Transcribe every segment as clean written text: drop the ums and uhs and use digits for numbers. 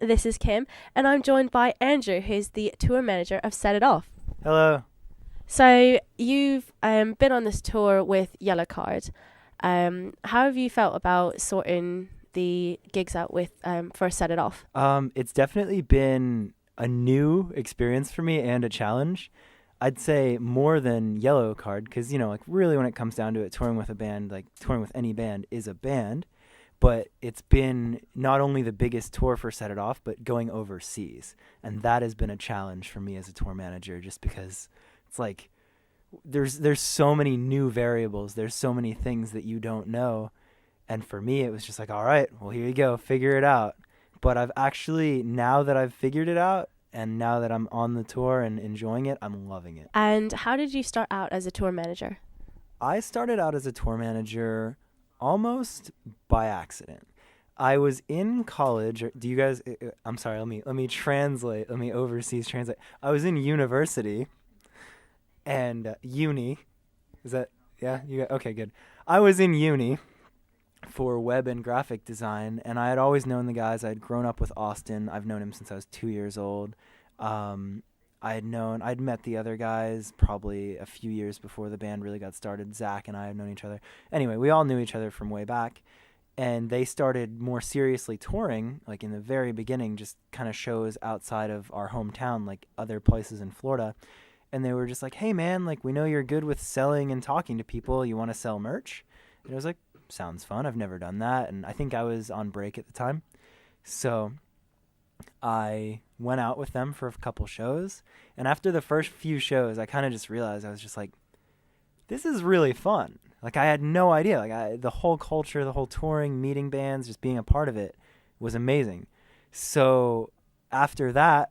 This is Kim, and I'm joined by Andrew, who's the tour manager of Set It Off. Hello. So you've been on this tour with Yellow Card. How have you felt about sorting the gigs out with for Set It Off? It's definitely been a new experience for me and a challenge. I'd say more than Yellow Card because, really when it comes down to it, touring with a band, like touring with any band is a band. But it's been not only the biggest tour for Set It Off, but going overseas. And that has been a challenge for me as a tour manager just because it's like there's so many new variables. There's so many things that you don't know. And for me, it was just like, all right, well, here you go, figure it out. But I've actually, now that I've figured it out, and now that I'm on the tour and enjoying it, I'm loving it. And how did you start out as a tour manager? I started out as a tour manager almost by accident. I was in college. Do you guys? I'm sorry. Let me translate. Let me overseas translate. I was in university, and uni. Is that yeah? Okay, good. I was in uni for web and graphic design, and I had always known the guys. I'd grown up with Austin. I've known him since I was 2 years old. I'd met the other guys probably a few years before the band really got started. Zach and I had known each other. Anyway, we all knew each other from way back, and they started more seriously touring, like in the very beginning, just kind of shows outside of our hometown, like other places in Florida. And they were just like, hey man, like we know you're good with selling and talking to people. You want to sell merch? And I was like, sounds fun. I've never done that. And I think I was on break at the time. So I went out with them for a couple shows. And after the first few shows, I kind of just realized I was just like, this is really fun. Like I had no idea. The whole culture, the whole touring, meeting bands, just being a part of it was amazing. So after that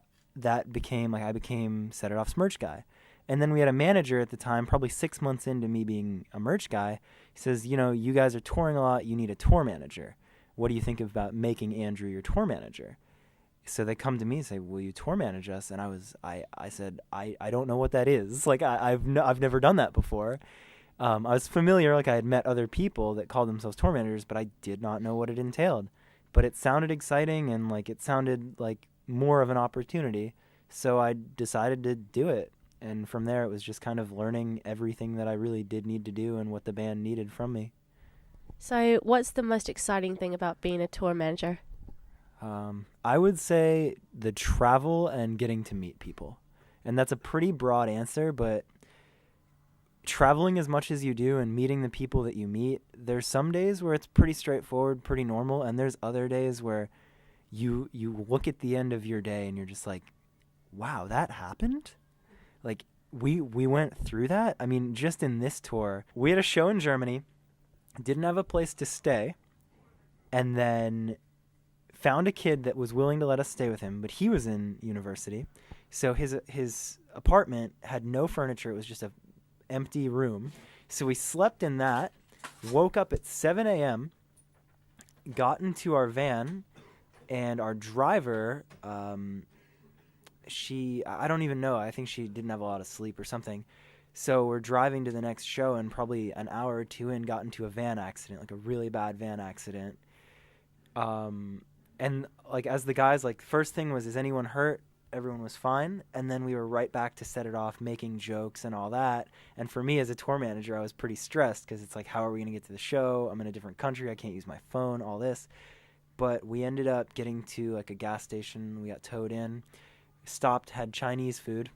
became like I became Set It Off's merch guy. And then we had a manager at the time, probably 6 months into me being a merch guy. He says, you guys are touring a lot. You need a tour manager. What do you think about making Andrew your tour manager? So they come to me and say, will you tour manage us? And I said, I don't know what that is. Like I've never done that before. I was familiar, like I had met other people that called themselves tour managers, but I did not know what it entailed. But it sounded exciting and like it sounded like more of an opportunity. So I decided to do it. And from there, it was just kind of learning everything that I really did need to do and what the band needed from me. So what's the most exciting thing about being a tour manager? I would say the travel and getting to meet people. And that's a pretty broad answer, but traveling as much as you do and meeting the people that you meet, there's some days where it's pretty straightforward, pretty normal, and there's other days where you look at the end of your day and you're just like, wow, that happened? Like, we went through that. I mean, just in this tour, we had a show in Germany, didn't have a place to stay, and then found a kid that was willing to let us stay with him, but he was in university. So his apartment had no furniture. It was just a empty room. So we slept in that, woke up at 7 a.m., got into our van, and our driver, I don't even know. I think she didn't have a lot of sleep or something. So we're driving to the next show, and probably an hour or two in, got into a van accident, like a really bad van accident. And like as the guys, like first thing was, is anyone hurt? Everyone was fine. And then we were right back to Set It Off, making jokes and all that. And for me as a tour manager, I was pretty stressed because it's like, how are we going to get to the show? I'm in a different country. I can't use my phone, all this. But we ended up getting to like a gas station. We got towed in, stopped, had Chinese food.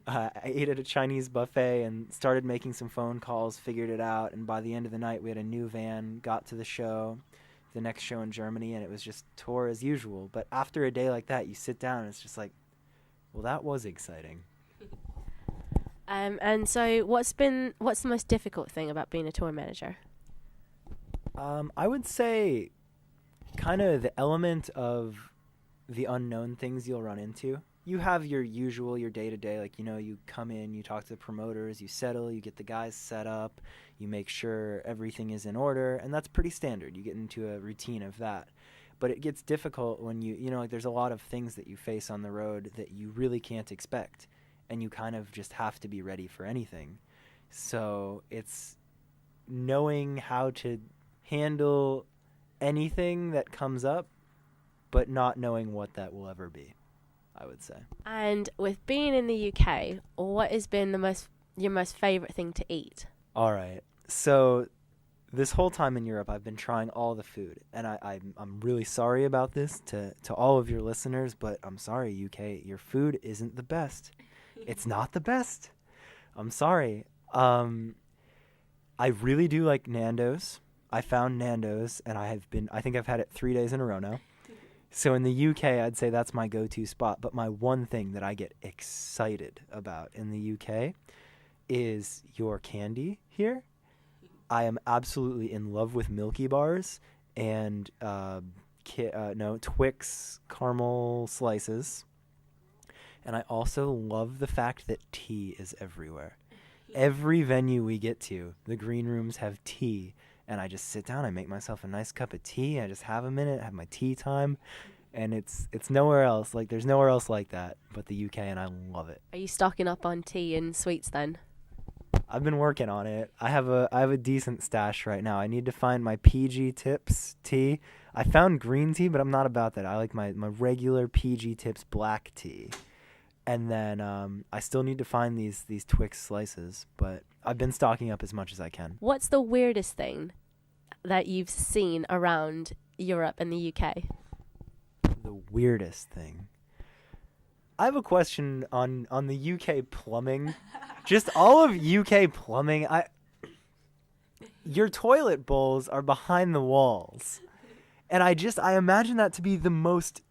I ate at a Chinese buffet and started making some phone calls, figured it out. And by the end of the night, we had a new van, got to the show, the next show in Germany, and it was just tour as usual. But after a day like that, you sit down and it's just like, well, that was exciting. And so what's the most difficult thing about being a tour manager? I would say kind of the element of the unknown things you'll run into. You have your usual, your day-to-day, like, you come in, you talk to the promoters, you settle, you get the guys set up, you make sure everything is in order, and that's pretty standard. You get into a routine of that. But it gets difficult when like there's a lot of things that you face on the road that you really can't expect, and you kind of just have to be ready for anything. So it's knowing how to handle anything that comes up but not knowing what that will ever be, I would say. And with being in the UK, what has been your most favorite thing to eat? All right. So this whole time in Europe, I've been trying all the food, and I'm really sorry about this to all of your listeners, but I'm sorry, UK, your food isn't the best. It's not the best. I'm sorry. I really do like Nando's. I found Nando's, and I think I've had it 3 days in a row now. So in the UK, I'd say that's my go-to spot. But my one thing that I get excited about in the UK is your candy here. I am absolutely in love with Milky Bars and Twix caramel slices. And I also love the fact that tea is everywhere. Every venue we get to, the green rooms have tea. And I just sit down, I make myself a nice cup of tea, I just have a minute, have my tea time. And it's nowhere else. Like, there's nowhere else like that but the UK, and I love it. Are you stocking up on tea and sweets then? I've been working on it. I have a decent stash right now. I need to find my PG Tips tea. I found green tea, but I'm not about that. I like my regular PG Tips black tea. And then I still need to find these Twix slices, but I've been stocking up as much as I can. What's the weirdest thing that you've seen around Europe and the UK? The weirdest thing. I have a question on the UK plumbing. Just all of UK plumbing. Your toilet bowls are behind the walls. And I imagine that to be the most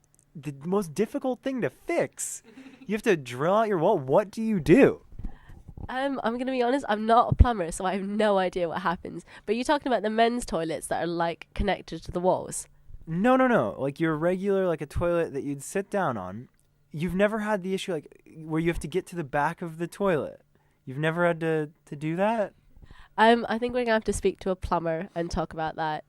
difficult thing to fix. You have to drill out your wall. What do you do? I'm going to be honest, I'm not a plumber, so I have no idea what happens. But you're talking about the men's toilets that are, like, connected to the walls? No. Like your regular, like a toilet that you'd sit down on. You've never had the issue, like, where you have to get to the back of the toilet. You've never had to do that? I think we're going to have to speak to a plumber and talk about that,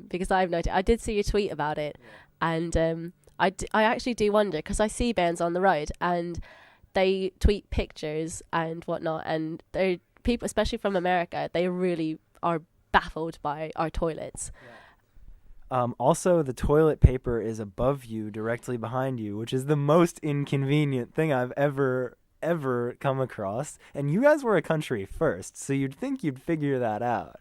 because I have no idea. I did see your tweet about it, and I actually do wonder, because I see bands on the road, and they tweet pictures and whatnot, and they're people, especially from America, they really are baffled by our toilets. Yeah. Also, the toilet paper is above you, directly behind you, which is the most inconvenient thing I've ever come across. And you guys were a country first, so you'd think you'd figure that out.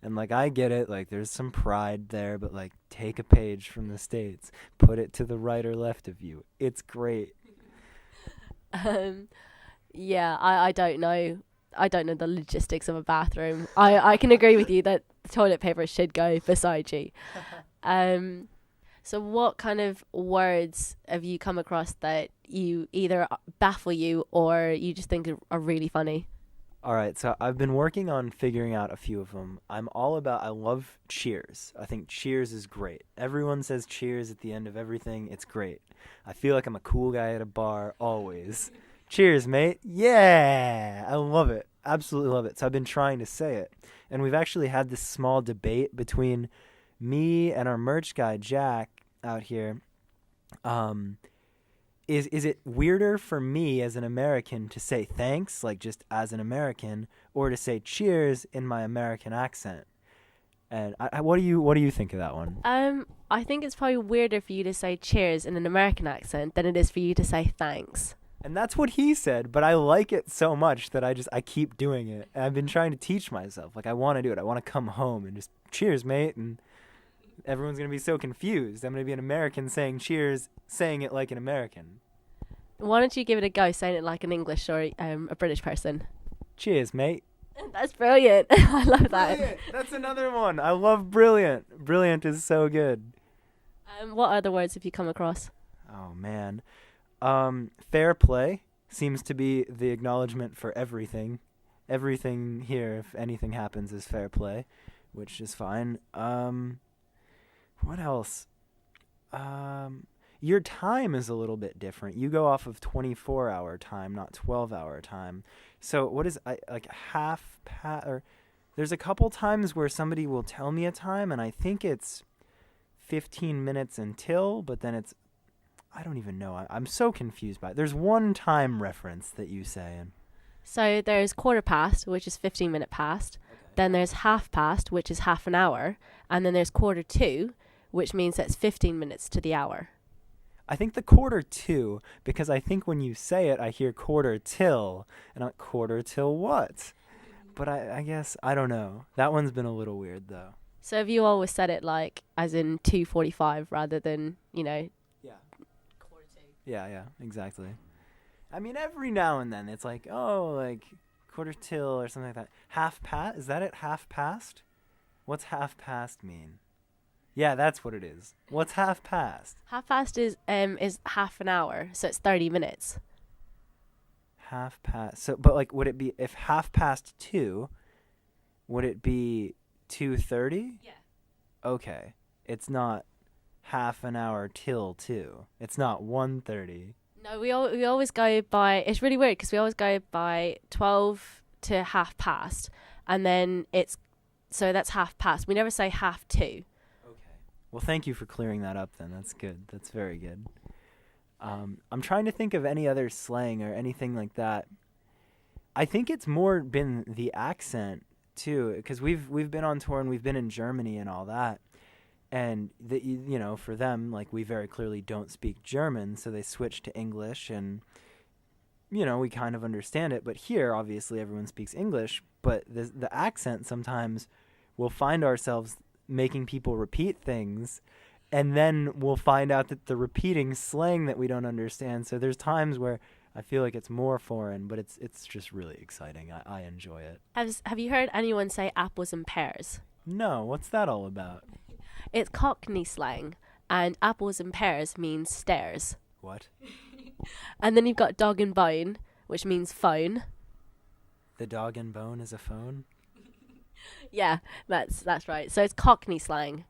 And, like, I get it, like, there's some pride there, but, like, take a page from the States, put it to the right or left of you. It's great. Yeah, I don't know. I don't know the logistics of a bathroom. I can agree with you that toilet paper should go beside you. So what kind of words have you come across that you either baffle you or you just think are really funny? All right, so I've been working on figuring out a few of them. I love cheers. I think cheers is great. Everyone says cheers at the end of everything. It's great. I feel like I'm a cool guy at a bar always. Cheers, mate. Yeah, I love it. Absolutely love it. So I've been trying to say it. And we've actually had this small debate between me and our merch guy, Jack, out here. Is it weirder for me as an American to say thanks, like just as an American, or to say cheers in my American accent? And what do you think of that one? I think it's probably weirder for you to say cheers in an American accent than it is for you to say thanks. And that's what he said, but I like it so much that I keep doing it. And I've been trying to teach myself. Like, I want to do it. I want to come home and just cheers, mate. And everyone's going to be so confused. I'm going to be an American saying cheers, saying it like an American. Why don't you give it a go, saying it like an English or a British person? Cheers, mate. That's brilliant. I love that. Brilliant. That's another one. I love brilliant. Brilliant is so good. What other words have you come across? Oh, man. Fair play seems to be the acknowledgement for everything. Everything here, if anything happens, is fair play, which is fine. What else? Your time is a little bit different. You go off of 24-hour time, not 12-hour time. So what is like half or there's a couple times where somebody will tell me a time and I think it's 15 minutes until, but then it's I don't even know. I'm so confused by it. There's one time reference that you say. So there's quarter past, which is 15-minute past. Okay. Then there's half past, which is half an hour. And then there's quarter to, which means that's 15 minutes to the hour. I think the quarter to, because I think when you say it, I hear quarter till, and I'm like, quarter till what? But I guess, I don't know. That one's been a little weird, though. So have you always said it like as in 2:45 rather than, Yeah. quarter to? Yeah, exactly. I mean, every now and then, it's like, oh, like, quarter till or something like that. Half past? Is that it, half past? What's half past mean? Yeah, that's what it is. What's half past? Half past is half an hour, so it's 30 minutes. Half past. So, but like, would it be, if half past 2, would it be 2:30? Yeah. Okay. It's not half an hour till 2. It's not 1:30. No, we always go by, it's really weird because we always go by 12 to half past, and then so that's half past. We never say half 2. Well, thank you for clearing that up then. That's good. That's very good. I'm trying to think of any other slang or anything like that. I think it's more been the accent too, because we've been on tour and we've been in Germany and all that. And for them, like, we very clearly don't speak German, so they switch to English, and we kind of understand it. But here, obviously, everyone speaks English, but the accent sometimes we'll find ourselves making people repeat things, and then we'll find out that the repeating slang that we don't understand. So there's times where I feel like it's more foreign, but it's just really exciting. I enjoy it. Have you heard anyone say apples and pears? No, what's that all about? It's Cockney slang, and apples and pears means stairs. What? And then you've got dog and bone, which means phone. The dog and bone is a phone? Yeah, that's right. So it's Cockney slang.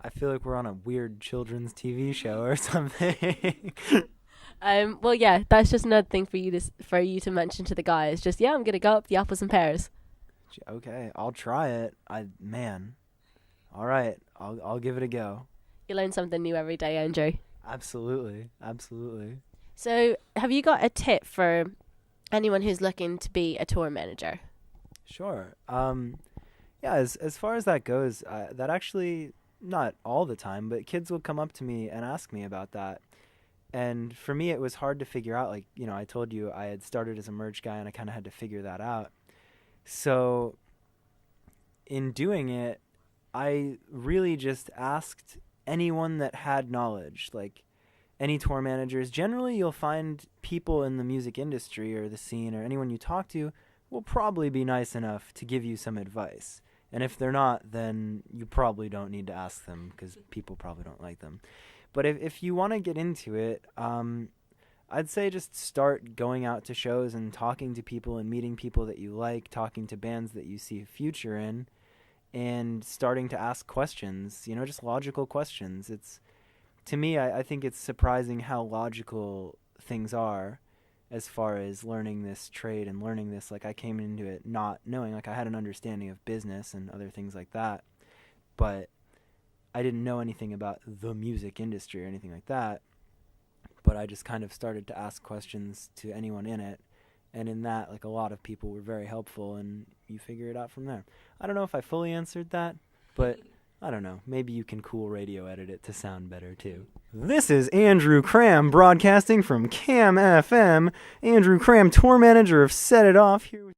I feel like we're on a weird children's TV show or something. Well, yeah, that's just another thing for you to mention to the guys. Just, I'm gonna go up the apples and pears. Okay, I'll try it. All right, I'll give it a go. You learn something new every day, Andrew. Absolutely. So, have you got a tip for anyone who's looking to be a tour manager? Sure. Yeah, as far as that goes, that actually, not all the time, but kids will come up to me and ask me about that. And for me, it was hard to figure out. Like, I told you I had started as a merch guy, and I kind of had to figure that out. So in doing it, I really just asked anyone that had knowledge, like any tour managers. Generally, you'll find people in the music industry or the scene, or anyone you talk to will probably be nice enough to give you some advice. And if they're not, then you probably don't need to ask them, because people probably don't like them. But if you want to get into it, I'd say just start going out to shows and talking to people and meeting people that you like, talking to bands that you see a future in, and starting to ask questions, just logical questions. To me, I think it's surprising how logical things are as far as learning this trade and learning this. Like, I came into it not knowing, like, I had an understanding of business and other things like that, but I didn't know anything about the music industry or anything like that. But I just kind of started to ask questions to anyone in it. And in that, like, a lot of people were very helpful, and you figure it out from there. I don't know if I fully answered that, but I don't know. Maybe you can cool radio edit it to sound better, too. This is Andrew Cramb broadcasting from Cam FM. Andrew Cramb, tour manager of Set It Off, here with